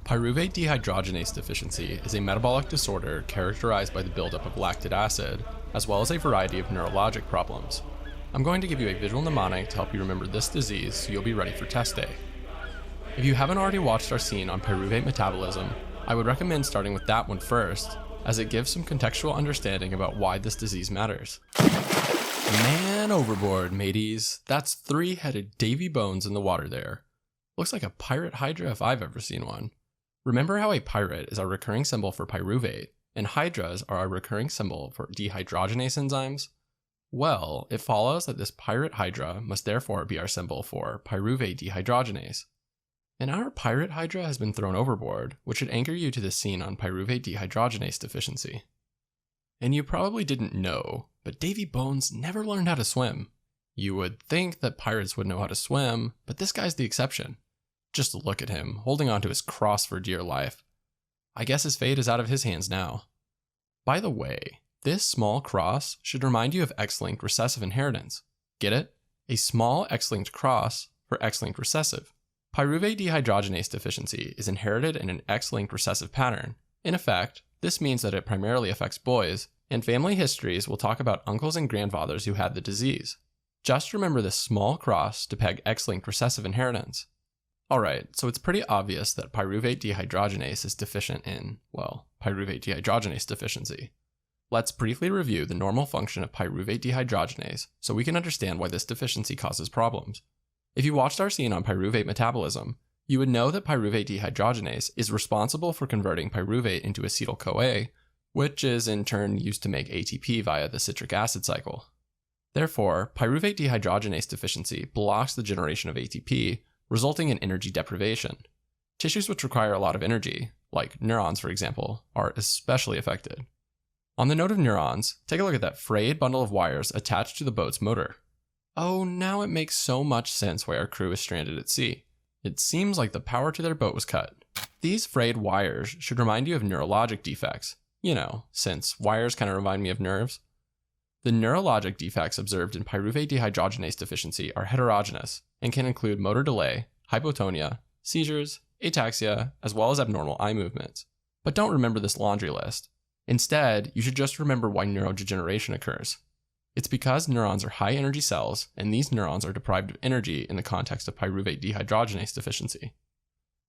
Pyruvate dehydrogenase deficiency is a metabolic disorder characterized by the buildup of lactic acid, as well as a variety of neurologic problems. I'm going to give you a visual mnemonic to help you remember this disease so you'll be ready for test day. If you haven't already watched our scene on pyruvate metabolism, I would recommend starting with that one first, as it gives some contextual understanding about why this disease matters. Man overboard, mateys. That's three-headed Davy Bones in the water there. Looks like a pirate hydra if I've ever seen one. Remember how a pirate is our recurring symbol for pyruvate, and hydras are our recurring symbol for dehydrogenase enzymes? Well, it follows that this pirate hydra must therefore be our symbol for pyruvate dehydrogenase. And our pirate hydra has been thrown overboard, which should anchor you to the scene on pyruvate dehydrogenase deficiency. And you probably didn't know, but Davy Bones never learned how to swim. You would think that pirates would know how to swim, but this guy's the exception. Just look at him, holding onto his cross for dear life. I guess his fate is out of his hands now. By the way, this small cross should remind you of X-linked recessive inheritance. Get it? A small X-linked cross for X-linked recessive. Pyruvate dehydrogenase deficiency is inherited in an X-linked recessive pattern. In effect, this means that it primarily affects boys, and family histories will talk about uncles and grandfathers who had the disease. Just remember this small cross to peg X-linked recessive inheritance. Alright, so it's pretty obvious that pyruvate dehydrogenase is deficient in, well, pyruvate dehydrogenase deficiency. Let's briefly review the normal function of pyruvate dehydrogenase so we can understand why this deficiency causes problems. If you watched our scene on pyruvate metabolism, you would know that pyruvate dehydrogenase is responsible for converting pyruvate into acetyl-CoA, which is in turn used to make ATP via the citric acid cycle. Therefore, pyruvate dehydrogenase deficiency blocks the generation of ATP, resulting in energy deprivation. Tissues which require a lot of energy, like neurons for example, are especially affected. On the note of neurons, take a look at that frayed bundle of wires attached to the boat's motor. Oh, now it makes so much sense why our crew is stranded at sea. It seems like the power to their boat was cut. These frayed wires should remind you of neurologic defects. You know, since wires kind of remind me of nerves. The neurologic defects observed in pyruvate dehydrogenase deficiency are heterogeneous and can include motor delay, hypotonia, seizures, ataxia, as well as abnormal eye movements. But don't remember this laundry list. Instead, you should just remember why neurodegeneration occurs. It's because neurons are high-energy cells, and these neurons are deprived of energy in the context of pyruvate dehydrogenase deficiency.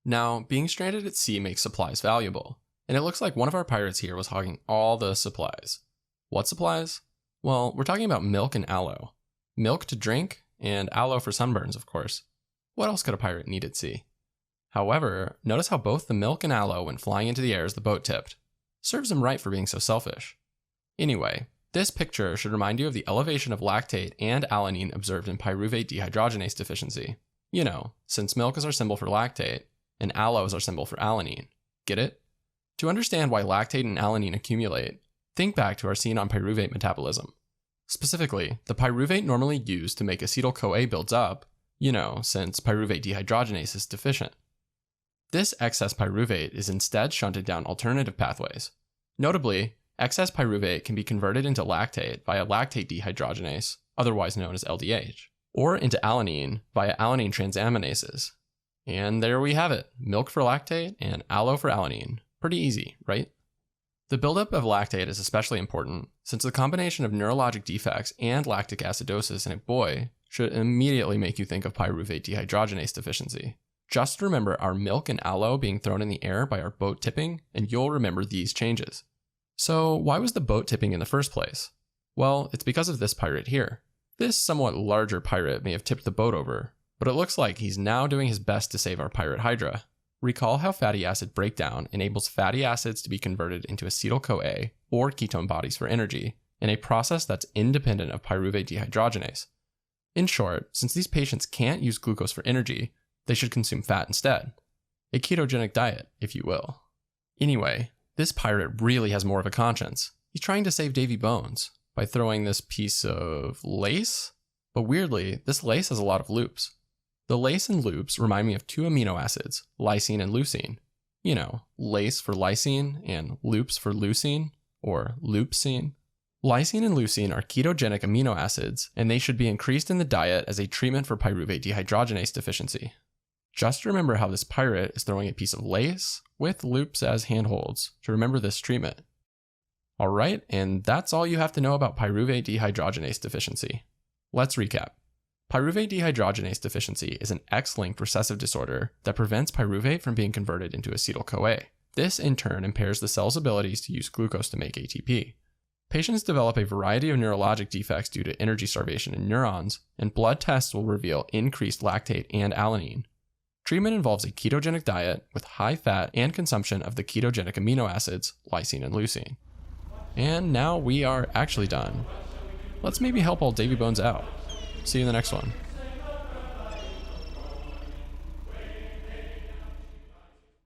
Now, being stranded at sea makes supplies valuable, and it looks like one of our pirates here was hogging all the supplies. What supplies? Well, we're talking about milk and aloe. Milk to drink, and aloe for sunburns, of course. What else could a pirate need at sea? However, notice how both the milk and aloe went flying into the air as the boat tipped. Serves him right for being so selfish. Anyway, this picture should remind you of the elevation of lactate and alanine observed in pyruvate dehydrogenase deficiency. You know, since milk is our symbol for lactate, and aloe is our symbol for alanine. Get it? To understand why lactate and alanine accumulate, think back to our scene on pyruvate metabolism. Specifically, the pyruvate normally used to make acetyl-CoA builds up, you know, since pyruvate dehydrogenase is deficient. This excess pyruvate is instead shunted down alternative pathways. Notably, excess pyruvate can be converted into lactate via lactate dehydrogenase, otherwise known as LDH, or into alanine via alanine transaminases. And there we have it, milk for lactate and aloe for alanine. Pretty easy, right? The buildup of lactate is especially important since the combination of neurologic defects and lactic acidosis in a boy should immediately make you think of pyruvate dehydrogenase deficiency. Just remember our milk and aloe being thrown in the air by our boat tipping, and you'll remember these changes. So why was the boat tipping in the first place? Well, it's because of this pirate here. This somewhat larger pirate may have tipped the boat over, but it looks like he's now doing his best to save our pirate hydra. Recall how fatty acid breakdown enables fatty acids to be converted into acetyl-CoA or ketone bodies for energy, in a process that's independent of pyruvate dehydrogenase. In short, since these patients can't use glucose for energy, they should consume fat instead. A ketogenic diet, if you will. Anyway, this pirate really has more of a conscience. He's trying to save Davy Bones by throwing this piece of lace, but weirdly, this lace has a lot of loops. The lace and loops remind me of two amino acids, lysine and leucine. You know, lace for lysine and loops for leucine, or loopsine. Lysine and leucine are ketogenic amino acids, and they should be increased in the diet as a treatment for pyruvate dehydrogenase deficiency. Just remember how this pirate is throwing a piece of lace with loops as handholds to remember this treatment. Alright, and that's all you have to know about pyruvate dehydrogenase deficiency. Let's recap. Pyruvate dehydrogenase deficiency is an X-linked recessive disorder that prevents pyruvate from being converted into acetyl-CoA. This in turn impairs the cell's abilities to use glucose to make ATP. Patients develop a variety of neurologic defects due to energy starvation in neurons, and blood tests will reveal increased lactate and alanine. Treatment involves a ketogenic diet with high fat and consumption of the ketogenic amino acids, lysine and leucine. And now we are actually done. Let's maybe help old Davy Bones out. See you in the next one.